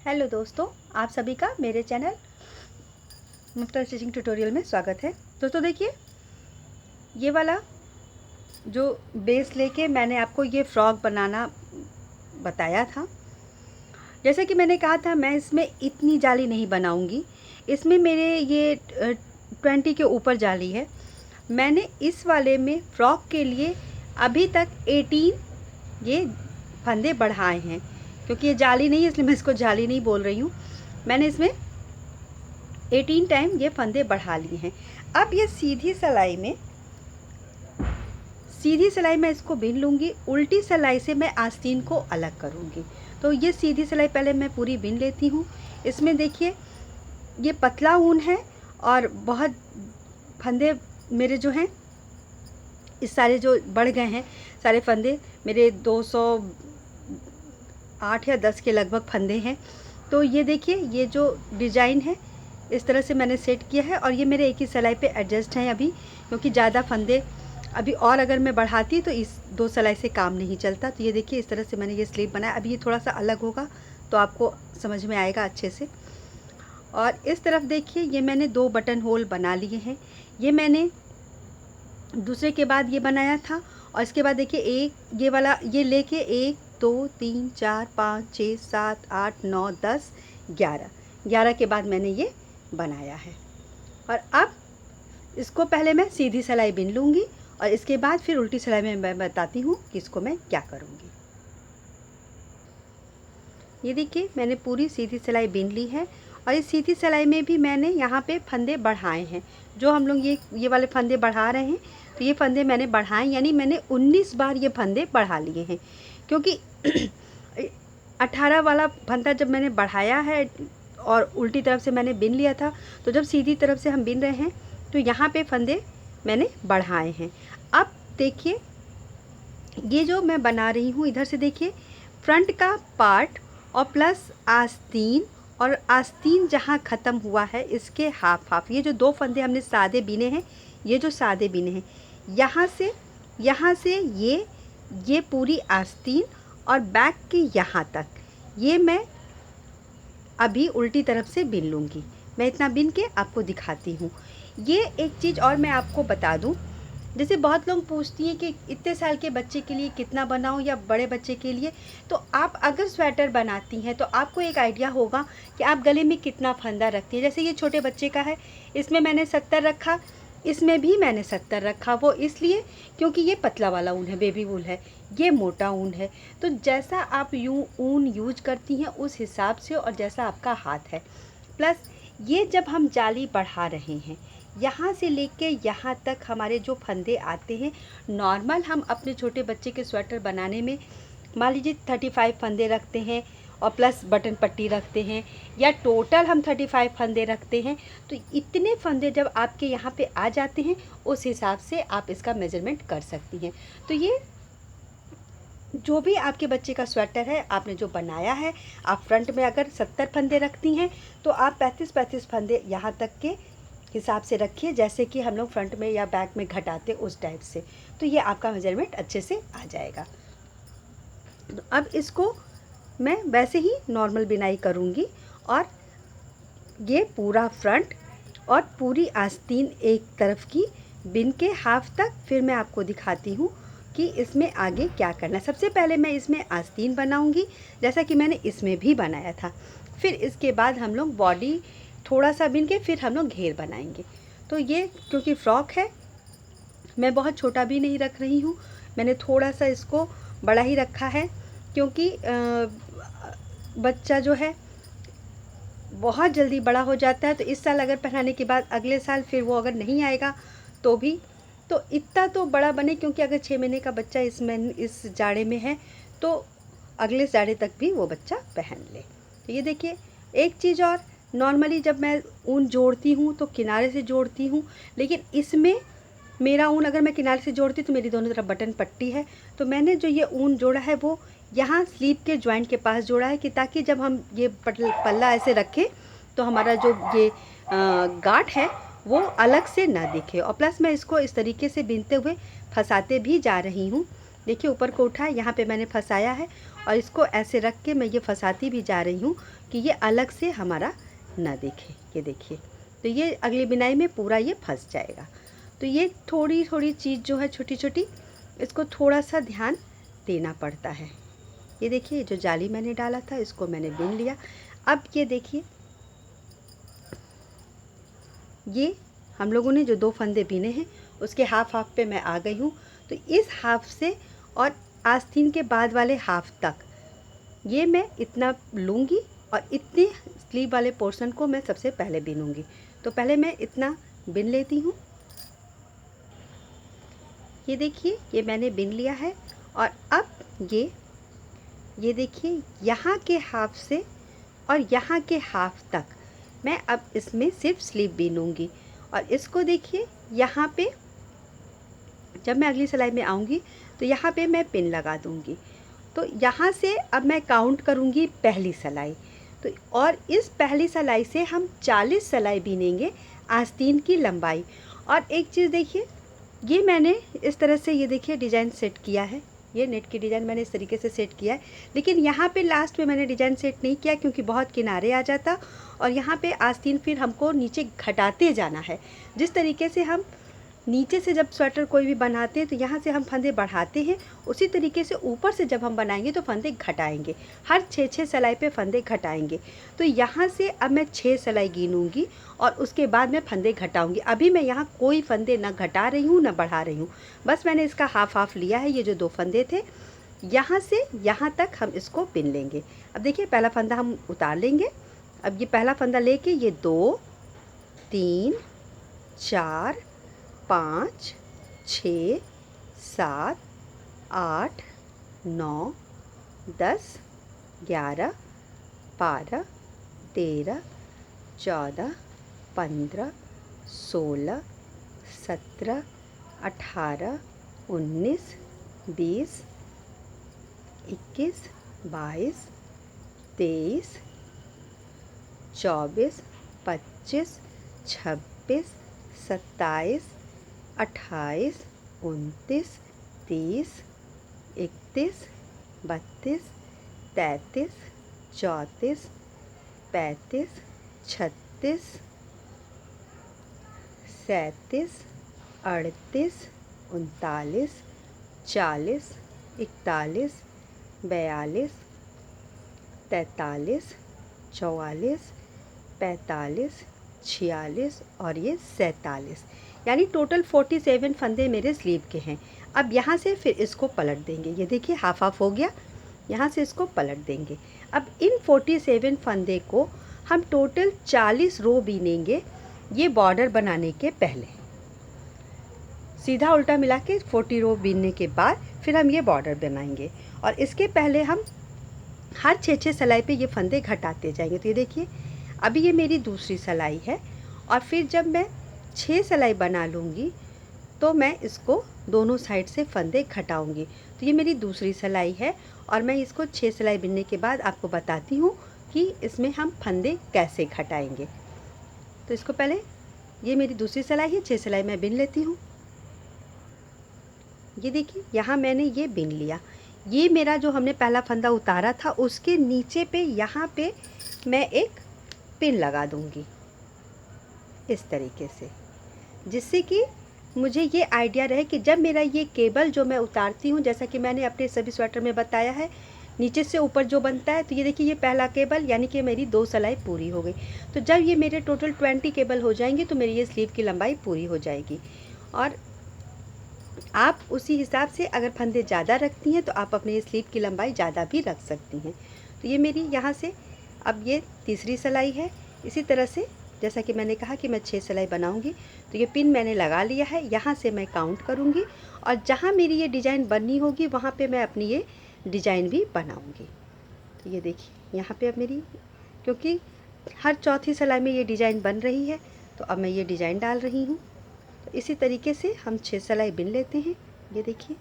Hello दोस्तों, आप सभी का मेरे चैनल मुफ्ता स्टिचिंग ट्यूटोरियल में स्वागत है। दोस्तों देखिए, ये वाला जो बेस लेके मैंने आपको ये फ्रॉक बनाना बताया था। जैसे कि मैंने कहा था, मैं इसमें इतनी जाली नहीं बनाऊंगी। इसमें मेरे ये 20 के ऊपर जाली है। मैंने इस वाले में फ्रॉक के लिए अभी तक 18 ये फंदे बढ़ाए हैं। क्योंकि ये जाली नहीं है इसलिए मैं इसको जाली नहीं बोल रही हूँ। मैंने इसमें 18 टाइम ये फंदे बढ़ा लिए हैं। अब ये सीधी सिलाई मैं इसको बिन लूँगी। उल्टी सिलाई से मैं आस्तीन को अलग करूँगी। तो ये सीधी सिलाई पहले मैं पूरी बिन लेती हूँ। इसमें देखिए, ये पतला ऊन है और बहुत फंदे मेरे जो हैं इस सारे जो बढ़ गए हैं, सारे फंदे मेरे 208 या 10 के लगभग फंदे हैं। तो ये देखिए, ये जो डिज़ाइन है इस तरह से मैंने सेट किया है और ये मेरे एक ही सिलाई पे एडजस्ट हैं अभी, क्योंकि ज़्यादा फंदे अभी और अगर मैं बढ़ाती तो इस 2 सिलाई से काम नहीं चलता। तो ये देखिए, इस तरह से मैंने ये स्लीव बनाया। अभी ये थोड़ा सा अलग होगा तो आपको समझ में आएगा अच्छे से। और इस तरफ देखिए, ये मैंने 2 बटन होल बना लिए हैं। ये मैंने दूसरे के बाद ये बनाया था। और इसके बाद देखिए, एक ये वाला ये लेके 1 2 3 4 5 6 7 8 9 10 11 के बाद मैंने ये बनाया है। और अब इसको पहले मैं सीधी सिलाई बिन लूँगी और इसके बाद फिर उल्टी सिलाई में मैं बताती हूँ कि इसको मैं क्या करूँगी। ये देखिए, मैंने पूरी सीधी सिलाई बिन ली है और इस सीधी सिलाई में भी मैंने यहाँ पे फंदे बढ़ाए हैं। जो हम लोग ये वाले फंदे बढ़ा रहे हैं, तो ये फंदे मैंने बढ़ाए, यानी मैंने 19 बार ये फंदे बढ़ा लिए हैं। क्योंकि 18 वाला फंदा जब मैंने बढ़ाया है और उल्टी तरफ से मैंने बिन लिया था, तो जब सीधी तरफ से हम बिन रहे हैं तो यहाँ पे फंदे मैंने बढ़ाए हैं। अब देखिए, ये जो मैं बना रही हूँ, इधर से देखिए, फ्रंट का पार्ट और प्लस आस्तीन, और आस्तीन जहाँ ख़त्म हुआ है इसके हाफ ये जो 2 फंदे हमने सादे बिने हैं, ये जो सादे बिने हैं, यहाँ से ये पूरी आस्तीन और बैक के यहाँ तक ये मैं अभी उल्टी तरफ से बिन लूँगी। मैं इतना बिन के आपको दिखाती हूँ। ये एक चीज़ और मैं आपको बता दूँ, जैसे बहुत लोग पूछती हैं कि इतने साल के बच्चे के लिए कितना बनाऊं या बड़े बच्चे के लिए। तो आप अगर स्वेटर बनाती हैं तो आपको एक आइडिया होगा कि आप गले में कितना फंदा रखती हैं। जैसे ये छोटे बच्चे का है, इसमें मैंने 70 रखा, इसमें भी मैंने 70 रखा। वो इसलिए क्योंकि ये पतला वाला ऊन है, बेबी वूल है, ये मोटा ऊन है। तो जैसा आप ऊन यूज करती हैं उस हिसाब से, और जैसा आपका हाथ है। प्लस ये जब हम जाली बढ़ा रहे हैं, यहाँ से लेके यहाँ तक हमारे जो फंदे आते हैं, नॉर्मल हम अपने छोटे बच्चे के स्वेटर बनाने में मान लीजिए 35 फंदे रखते हैं और प्लस बटन पट्टी रखते हैं, या टोटल हम 35 फंदे रखते हैं। तो इतने फंदे जब आपके यहाँ पे आ जाते हैं, उस हिसाब से आप इसका मेजरमेंट कर सकती हैं। तो ये जो भी आपके बच्चे का स्वेटर है, आपने जो बनाया है, आप फ्रंट में अगर 70 फंदे रखती हैं तो आप 35 फंदे यहाँ तक के हिसाब से रखिए, जैसे कि हम लोग फ्रंट में या बैक में घटाते उस टाइप से। तो ये आपका मेजरमेंट अच्छे से आ जाएगा। तो अब इसको मैं वैसे ही नॉर्मल बिनाई करूँगी और ये पूरा फ्रंट और पूरी आस्तीन एक तरफ की बिन के हाफ तक फिर मैं आपको दिखाती हूँ कि इसमें आगे क्या करना है। सबसे पहले मैं इसमें आस्तीन बनाऊँगी, जैसा कि मैंने इसमें भी बनाया था। फिर इसके बाद हम लोग बॉडी थोड़ा सा बिन के फिर हम लोग घेर बनाएंगे। तो ये क्योंकि फ्रॉक है, मैं बहुत छोटा भी नहीं रख रही हूँ, मैंने थोड़ा सा इसको बड़ा ही रखा है। क्योंकि बच्चा जो है बहुत जल्दी बड़ा हो जाता है। तो इस साल अगर पहनाने के बाद अगले साल फिर वो अगर नहीं आएगा तो भी, तो इतना तो बड़ा बने, क्योंकि अगर 6 महीने का बच्चा इस जाड़े में है तो अगले जाड़े तक भी वो बच्चा पहन ले। तो ये देखिए, एक चीज़ और, नॉर्मली जब मैं ऊन जोड़ती हूँ तो किनारे से जोड़ती हूँ, लेकिन इसमें मेरा ऊन अगर मैं किनारे से जोड़ती तो मेरी दोनों तरफ बटन पट्टी है। तो मैंने जो ये ऊन जोड़ा है वो यहाँ स्लीव के जॉइंट के पास जोड़ा है, कि ताकि जब हम ये पल्ला ऐसे रखें तो हमारा जो ये गांठ है वो अलग से ना दिखे। और प्लस मैं इसको इस तरीके से बिनते हुए फंसाते भी जा रही हूँ। देखिए, ऊपर को उठा है, यहाँ पे मैंने फंसाया है और इसको ऐसे रख के मैं ये फंसाती भी जा रही हूँ कि ये अलग से हमारा ना दिखे। ये देखिए, तो ये अगली बिनाई में पूरा ये फंस जाएगा। तो ये थोड़ी थोड़ी चीज़ जो है छोटी छोटी, इसको थोड़ा सा ध्यान देना पड़ता है। ये देखिए, जो जाली मैंने डाला था इसको मैंने बुन लिया। अब ये देखिए, ये हम लोगों ने जो 2 फंदे बीने हैं उसके हाफ हाफ पे मैं आ गई हूँ। तो इस हाफ से और आस्तीन के बाद वाले हाफ तक ये मैं इतना लूँगी और इतने स्लीव वाले पोर्शन को मैं सबसे पहले बीनूँगी। तो पहले मैं इतना बिन लेती हूँ। ये देखिए, ये मैंने बिन लिया है। और अब ये देखिए, यहाँ के हाफ से और यहाँ के हाफ तक मैं अब इसमें सिर्फ स्लीव बीनूँगी। और इसको देखिए, यहाँ पे जब मैं अगली सिलाई में आऊँगी तो यहाँ पे मैं पिन लगा दूँगी। तो यहाँ से अब मैं काउंट करूँगी पहली सिलाई। तो और इस पहली सिलाई से हम 40 सिलाई बीनेंगे आस्तीन की लंबाई। और एक चीज़ देखिए, ये मैंने इस तरह से ये देखिए डिज़ाइन सेट किया है। ये नेट की डिज़ाइन मैंने इस तरीके से सेट किया है, लेकिन यहाँ पे लास्ट में मैंने डिज़ाइन सेट नहीं किया क्योंकि बहुत किनारे आ जाता और यहाँ पे आस्तीन फिर हमको नीचे घटाते जाना है। जिस तरीके से हम नीचे से जब स्वेटर कोई भी बनाते हैं तो यहाँ से हम फंदे बढ़ाते हैं, उसी तरीके से ऊपर से जब हम बनाएंगे तो फंदे घटाएंगे। हर 6-6 सिलाई पे फंदे घटाएंगे। तो यहाँ से अब मैं 6 सिलाई गिनूंगी और उसके बाद मैं फंदे घटाऊंगी। अभी मैं यहाँ कोई फंदे ना घटा रही हूँ ना बढ़ा रही हूँ, बस मैंने इसका हाफ हाफ लिया है। ये जो 2 फंदे थे, यहाँ से यहाँ तक हम इसको बिन लेंगे। अब देखिए, पहला फंदा हम उतार लेंगे। अब ये पहला फंदा लेके ये 2 3 4 5 6 7 8 9 10 11 12 13 14 15 16 17 18 19 20 21 22 23 24 25 26 27 28 29 30 31 32 33 34 35 36 37 38 39 40 41 42 43 44 45 46 और ये 47, यानी टोटल 47 फंदे मेरे स्लीव के हैं। अब यहाँ से फिर इसको पलट देंगे। ये देखिए, हाफ हाफ हो गया। यहाँ से इसको पलट देंगे। अब इन 47 फंदे को हम टोटल 40 रो बीनेंगे। ये बॉर्डर बनाने के पहले सीधा उल्टा मिला के 40 रो बीनने के बाद फिर हम ये बॉर्डर बनाएंगे। और इसके पहले हम हर 6-6 सिलाई पे ये फंदे घटाते जाएंगे। तो ये देखिए, अभी ये मेरी दूसरी सिलाई है और फिर जब मैं 6 सिलाई बना लूँगी तो मैं इसको दोनों साइड से फंदे घटाऊँगी। तो ये मेरी दूसरी सिलाई है और मैं इसको 6 सिलाई बिनने के बाद आपको बताती हूँ कि इसमें हम फंदे कैसे घटाएंगे। तो इसको पहले, ये मेरी दूसरी सिलाई है, 6 सिलाई मैं बिन लेती हूँ। ये देखिए, यहाँ मैंने ये बिन लिया। ये मेरा जो हमने पहला फंदा उतारा था उसके नीचे पे यहाँ पे मैं एक पिन लगा दूँगी इस तरीके से, जिससे कि मुझे ये आइडिया रहे कि जब मेरा ये केबल जो मैं उतारती हूँ, जैसा कि मैंने अपने सभी स्वेटर में बताया है, नीचे से ऊपर जो बनता है, तो ये देखिए, ये पहला केबल यानी कि मेरी 2 सिलाई पूरी हो गई। तो जब ये मेरे टोटल 20 केबल हो जाएंगे तो मेरी ये स्लीव की लंबाई पूरी हो जाएगी। और आप उसी हिसाब से अगर फंदे ज़्यादा रखती हैं तो आप अपने स्लीव की लंबाई ज़्यादा भी रख सकती हैं। तो ये मेरी यहाँ से अब ये तीसरी सिलाई है। इसी तरह से जैसा कि मैंने कहा कि मैं 6 सिलाई बनाऊंगी, तो ये पिन मैंने लगा लिया है। यहाँ से मैं काउंट करूँगी और जहाँ मेरी ये डिज़ाइन बननी होगी वहाँ पे मैं अपनी ये डिज़ाइन भी बनाऊँगी। तो ये देखिए, यहाँ पे अब मेरी, क्योंकि हर चौथी सिलाई में ये डिज़ाइन बन रही है तो अब मैं ये डिज़ाइन डाल रही हूँ। तो इसी तरीके से हम 6 सिलाई बिन लेते हैं। ये देखिए,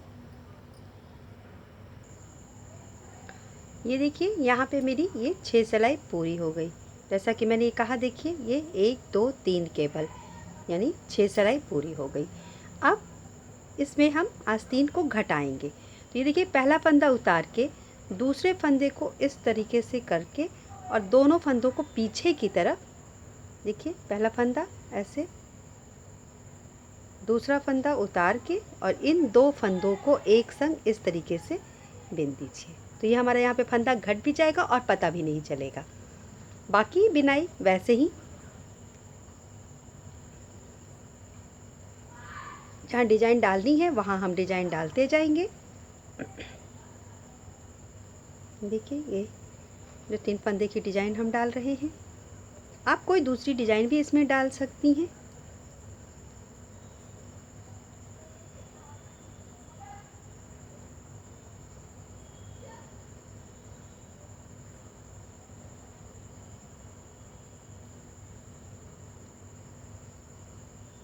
ये देखिए, यहाँ पे मेरी ये 6 सिलाई पूरी हो गई। जैसा कि मैंने कहा, देखिए, ये 1 2 3 केबल यानी 6 सिलाई पूरी हो गई। अब इसमें हम आस्तीन को घटाएंगे। तो ये देखिए, पहला फंदा उतार के दूसरे फंदे को इस तरीके से करके और दोनों फंदों को पीछे की तरफ, देखिए पहला फंदा ऐसे, दूसरा फंदा उतार के और इन दो फंदों को एक संग इस तरीके से बिन दीजिए। तो ये हमारा यहाँ पे फंदा घट भी जाएगा और पता भी नहीं चलेगा। बाकी बिनाई वैसे ही, जहाँ डिजाइन डालनी है वहाँ हम डिजाइन डालते जाएंगे। देखिए ये जो 3 फंदे की डिजाइन हम डाल रहे हैं, आप कोई दूसरी डिजाइन भी इसमें डाल सकती हैं।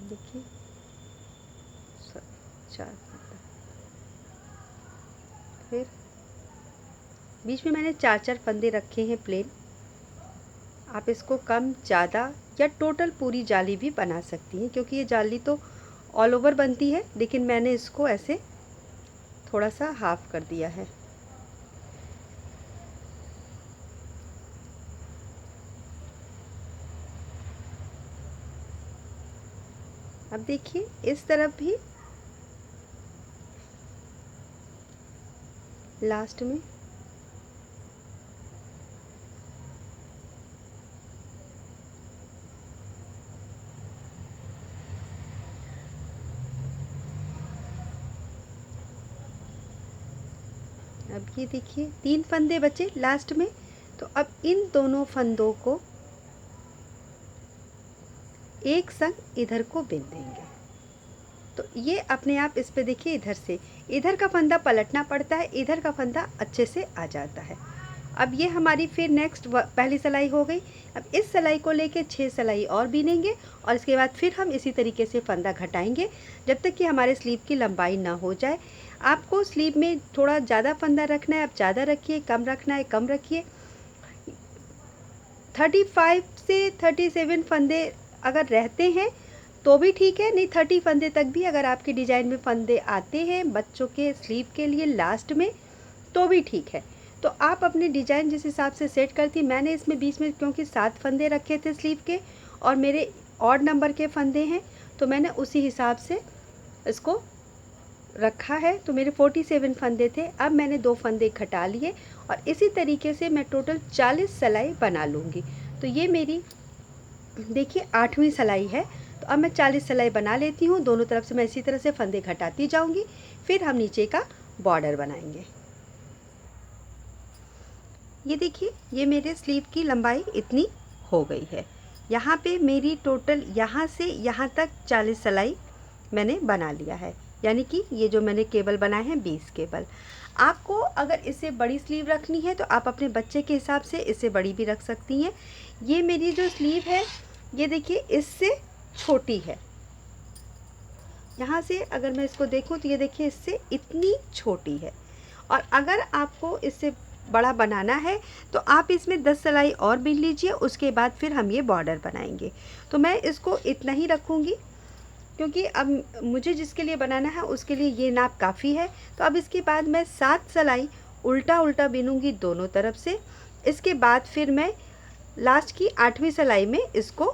देखिए 4 फंदा, फिर बीच में मैंने 4 फंदे रखे हैं प्लेन। आप इसको कम ज़्यादा या टोटल पूरी जाली भी बना सकती हैं, क्योंकि ये जाली तो ऑल ओवर बनती है, लेकिन मैंने इसको ऐसे थोड़ा सा हाफ कर दिया है। अब देखिए इस तरफ भी लास्ट में अब ये देखिए 3 फंदे बचे लास्ट में। तो अब इन दोनों फंदों को एक संग इधर को बिन देंगे। तो ये अपने आप इस पे देखिए, इधर से इधर का फंदा पलटना पड़ता है, इधर का फंदा अच्छे से आ जाता है। अब ये हमारी फिर नेक्स्ट पहली सिलाई हो गई। अब इस सिलाई को लेके 6 सिलाई और बीनेंगे और इसके बाद फिर हम इसी तरीके से फंदा घटाएंगे जब तक कि हमारे स्लीव की लंबाई ना हो जाए। आपको स्लीव में थोड़ा ज़्यादा फंदा रखना है, आप ज़्यादा रखिए, कम रखना है कम रखिए। 35 से 37 फंदे अगर रहते हैं तो भी ठीक है, नहीं 30 फंदे तक भी अगर आपके डिज़ाइन में फंदे आते हैं बच्चों के स्लीव के लिए लास्ट में तो भी ठीक है। तो आप अपने डिज़ाइन जिस हिसाब से सेट करती, मैंने इसमें बीच में क्योंकि 7 फंदे रखे थे स्लीव के और मेरे ऑड नंबर के फंदे हैं तो मैंने उसी हिसाब से इसको रखा है। तो मेरे 47 फंदे थे, अब मैंने 2 फंदे घटा लिए और इसी तरीके से मैं टोटल 40 सिलाई बना लूँगी। तो ये मेरी देखिए 8वीं सिलाई है। तो अब मैं 40 सिलाई बना लेती हूँ, दोनों तरफ से मैं इसी तरह से फंदे घटाती जाऊँगी, फिर हम नीचे का बॉर्डर बनाएंगे। ये देखिए ये मेरे स्लीव की लंबाई इतनी हो गई है। यहाँ पे मेरी टोटल यहाँ से यहाँ तक 40 सिलाई मैंने बना लिया है, यानी कि ये जो मैंने केबल बनाए हैं 20 केबल। आपको अगर इससे बड़ी स्लीव रखनी है तो आप अपने बच्चे के हिसाब से इससे बड़ी भी रख सकती हैं। ये मेरी जो स्लीव है ये देखिए इससे छोटी है, यहाँ से अगर मैं इसको देखूं तो ये देखिए इससे इतनी छोटी है। और अगर आपको इससे बड़ा बनाना है तो आप इसमें 10 सिलाई और बीन लीजिए, उसके बाद फिर हम ये बॉर्डर बनाएंगे। तो मैं इसको इतना ही रखूँगी क्योंकि अब मुझे जिसके लिए बनाना है उसके लिए ये नाप काफ़ी है। तो अब इसके बाद मैं 7 सिलाई उल्टा उल्टा बीनूंगी दोनों तरफ से। इसके बाद फिर मैं लास्ट की 8वीं सिलाई में इसको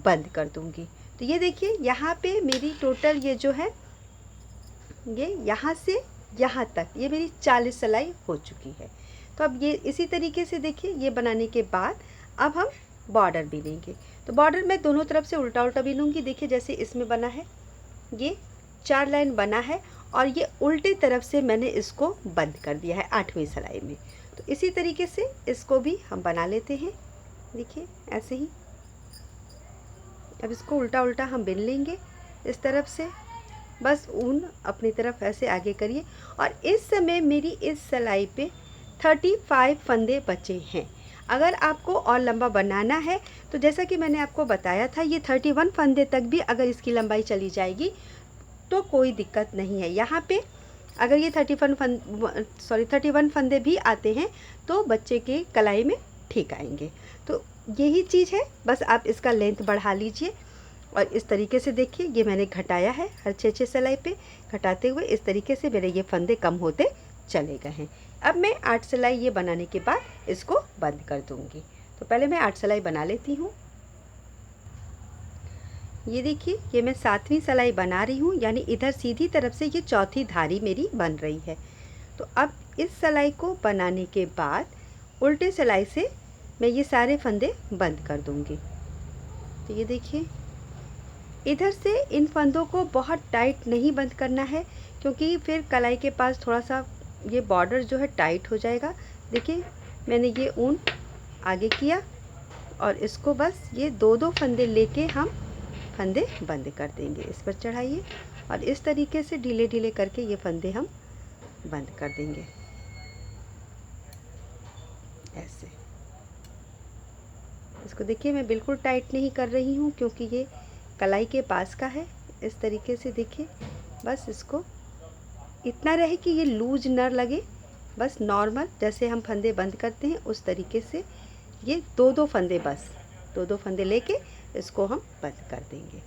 बंद कर दूंगी। तो ये देखिए यहाँ पे मेरी टोटल ये जो है ये यहाँ से यहाँ तक ये मेरी 40 सिलाई हो चुकी है। तो अब ये इसी तरीके से देखिए ये बनाने के बाद अब हम बॉर्डर बीनेंगे। तो बॉर्डर मैं दोनों तरफ से उल्टा उल्टा बीनूंगी। देखिए जैसे इसमें बना है ये 4 लाइन बना है और ये उल्टे तरफ से मैंने इसको बंद कर दिया है 8वीं सिलाई में। तो इसी तरीके से इसको भी हम बना लेते हैं। देखिए ऐसे ही अब इसको उल्टा उल्टा हम बिन लेंगे इस तरफ से, बस ऊन अपनी तरफ ऐसे आगे करिए। और इस समय मेरी इस सिलाई पे 35 फंदे बचे हैं। अगर आपको और लंबा बनाना है तो जैसा कि मैंने आपको बताया था ये 31 फंदे तक भी अगर इसकी लंबाई चली जाएगी तो कोई दिक्कत नहीं है। यहाँ पे अगर ये 31 फंदे भी आते हैं तो बच्चे के कलाई में ठीक आएंगे। तो यही चीज़ है, बस आप इसका लेंथ बढ़ा लीजिए। और इस तरीके से देखिए ये मैंने घटाया है हर 6 सिलाई पे, घटाते हुए इस तरीके से मेरे ये फंदे कम होते चले गए हैं। अब मैं 8 सिलाई ये बनाने के बाद इसको बंद कर दूँगी। तो पहले मैं 8 सिलाई बना लेती हूँ। ये देखिए, ये मैं 7वीं सिलाई बना रही हूँ, यानी इधर सीधी तरफ से ये चौथी धारी मेरी बन रही है। तो अब इस सिलाई को बनाने के बाद उल्टे सिलाई से मैं ये सारे फंदे बंद कर दूँगी। तो ये देखिए, इधर से इन फंदों को बहुत टाइट नहीं बंद करना है, क्योंकि फिर कलाई के पास थोड़ा सा ये बॉर्डर जो है टाइट हो जाएगा। देखिए, मैंने ये ऊन आगे किया और इसको बस ये 2-2 फंदे लेके हम फंदे बंद कर देंगे। इस पर चढ़ाइए और इस तरीके से ढीले ढीले करके ये फंदे हम बंद कर देंगे, ऐसे। इसको देखिए, मैं बिल्कुल टाइट नहीं कर रही हूँ, क्योंकि ये कलाई के पास का है। इस तरीके से देखिए, बस इसको इतना रहे कि ये लूज न लगे, बस नॉर्मल जैसे हम फंदे बंद करते हैं उस तरीके से ये 2-2 फंदे, बस 2-2 फंदे लेके इसको हम बंद कर देंगे।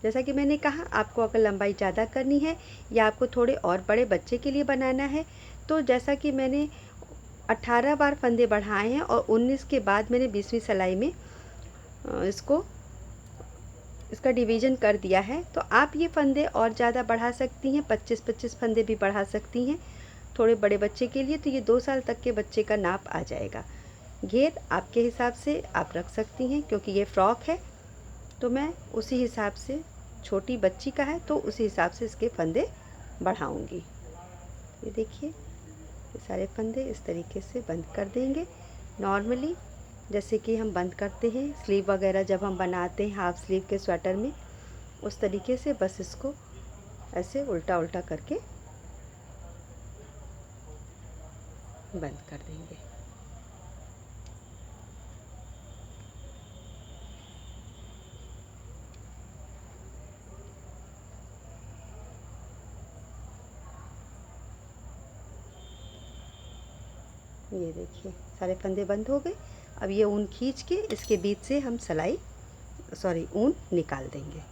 जैसा कि मैंने कहा, आपको अगर लंबाई ज़्यादा करनी है या आपको थोड़े और बड़े बच्चे के लिए बनाना है, तो जैसा कि मैंने 18 बार फंदे बढ़ाए हैं और 19 के बाद मैंने 20वीं सिलाई में इसका डिवीज़न कर दिया है। तो आप ये फंदे और ज़्यादा बढ़ा सकती हैं, 25-25 फंदे भी बढ़ा सकती हैं थोड़े बड़े बच्चे के लिए। तो ये 2 साल तक के बच्चे का नाप आ जाएगा। घेर आपके हिसाब से आप रख सकती हैं, क्योंकि ये फ्रॉक है तो मैं उसी हिसाब से, छोटी बच्ची का है तो उसी हिसाब से इसके फंदे बढ़ाऊंगी। ये देखिए, ये सारे फंदे इस तरीके से बंद कर देंगे नॉर्मली, जैसे कि हम बंद करते हैं स्लीव वगैरह जब हम बनाते हैं हाफ स्लीव के स्वेटर में, उस तरीके से बस इसको ऐसे उल्टा उल्टा करके बंद कर देंगे। ये देखिए, सारे फंदे बंद हो गए। अब ये ऊन खींच के इसके बीच से हम ऊन निकाल देंगे।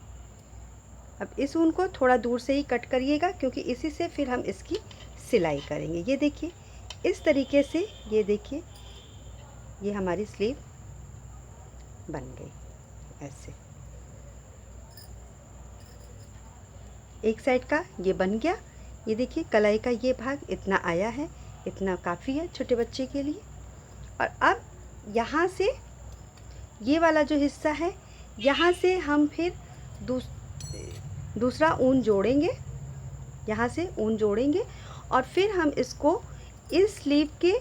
अब इस ऊन को थोड़ा दूर से ही कट करिएगा, क्योंकि इसी से फिर हम इसकी सिलाई करेंगे। ये देखिए, इस तरीके से, ये देखिए, ये हमारी स्लीव बन गई ऐसे। एक साइड का ये बन गया। ये देखिए, कलाई का ये भाग इतना आया है, इतना काफ़ी है छोटे बच्चे के लिए। और अब यहाँ से ये वाला जो हिस्सा है, यहाँ से हम फिर दूसरा ऊन जोड़ेंगे, यहाँ से ऊन जोड़ेंगे और फिर हम इसको इस स्लीव के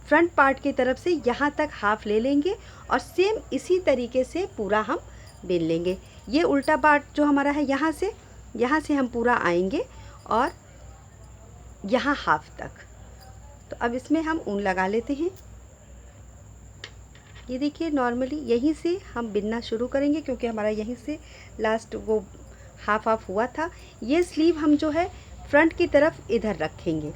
फ्रंट पार्ट की तरफ से यहाँ तक हाफ ले लेंगे और सेम इसी तरीके से पूरा हम बिन लेंगे। ये उल्टा पार्ट जो हमारा है, यहाँ से हम पूरा आएंगे और यहाँ हाफ तक। तो अब इसमें हम ऊन लगा लेते हैं। ये देखिए, नॉर्मली यहीं से हम बिनना शुरू करेंगे, क्योंकि हमारा यहीं से लास्ट वो हाफ हुआ था। ये स्लीव हम जो है फ्रंट की तरफ इधर रखेंगे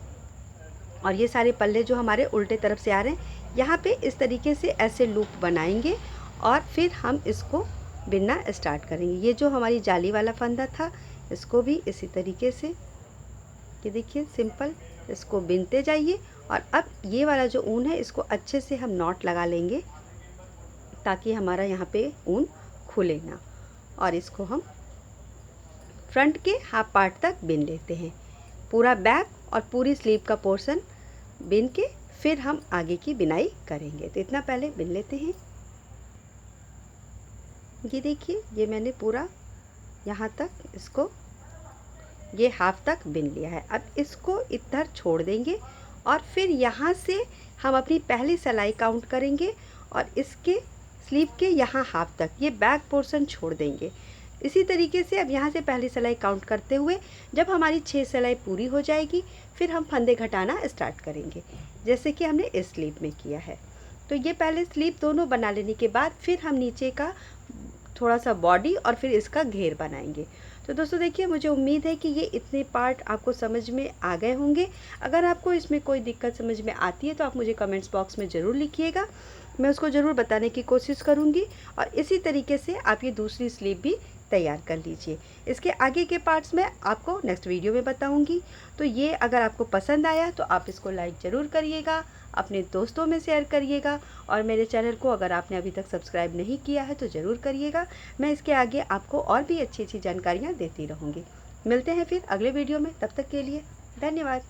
और ये सारे पल्ले जो हमारे उल्टे तरफ से आ रहे हैं, यहाँ पे इस तरीके से ऐसे लूप बनाएंगे और फिर हम इसको बिनना स्टार्ट करेंगे। ये जो हमारी जाली वाला फंदा था, इसको भी इसी तरीके से, ये देखिए, सिंपल इसको बिनते जाइए। और अब ये वाला जो ऊन है, इसको अच्छे से हम नॉट लगा लेंगे ताकि हमारा यहाँ पे ऊन खुले ना। और इसको हम फ्रंट के हाफ पार्ट तक बिन लेते हैं, पूरा बैक और पूरी स्लीव का पोर्शन बिन के फिर हम आगे की बिनाई करेंगे। तो इतना पहले बिन लेते हैं। ये देखिए, ये मैंने पूरा यहाँ तक इसको, ये हाफ तक बिन लिया है। अब इसको इधर छोड़ देंगे और फिर यहाँ से हम अपनी पहली सिलाई काउंट करेंगे और इसके स्लीव के यहाँ हाफ तक ये बैक पोर्शन छोड़ देंगे। इसी तरीके से अब यहाँ से पहली सिलाई काउंट करते हुए जब हमारी 6 सिलाई पूरी हो जाएगी, फिर हम फंदे घटाना स्टार्ट करेंगे, जैसे कि हमने इस स्लीव में किया है। तो ये पहले स्लीव दोनों बना लेने के बाद फिर हम नीचे का थोड़ा सा बॉडी और फिर इसका घेर बनाएंगे। तो दोस्तों देखिए, मुझे उम्मीद है कि ये इतने पार्ट आपको समझ में आ गए होंगे। अगर आपको इसमें कोई दिक्कत समझ में आती है तो आप मुझे कमेंट्स बॉक्स में ज़रूर लिखिएगा, मैं उसको ज़रूर बताने की कोशिश करूँगी। और इसी तरीके से आप ये दूसरी स्लीव भी तैयार कर लीजिए। इसके आगे के पार्ट्स में आपको नेक्स्ट वीडियो में बताऊंगी। तो ये अगर आपको पसंद आया तो आप इसको लाइक ज़रूर करिएगा, अपने दोस्तों में शेयर करिएगा, और मेरे चैनल को अगर आपने अभी तक सब्सक्राइब नहीं किया है तो ज़रूर करिएगा। मैं इसके आगे आपको और भी अच्छी अच्छी जानकारियाँ देती रहूँगी। मिलते हैं फिर अगले वीडियो में, तब तक के लिए धन्यवाद।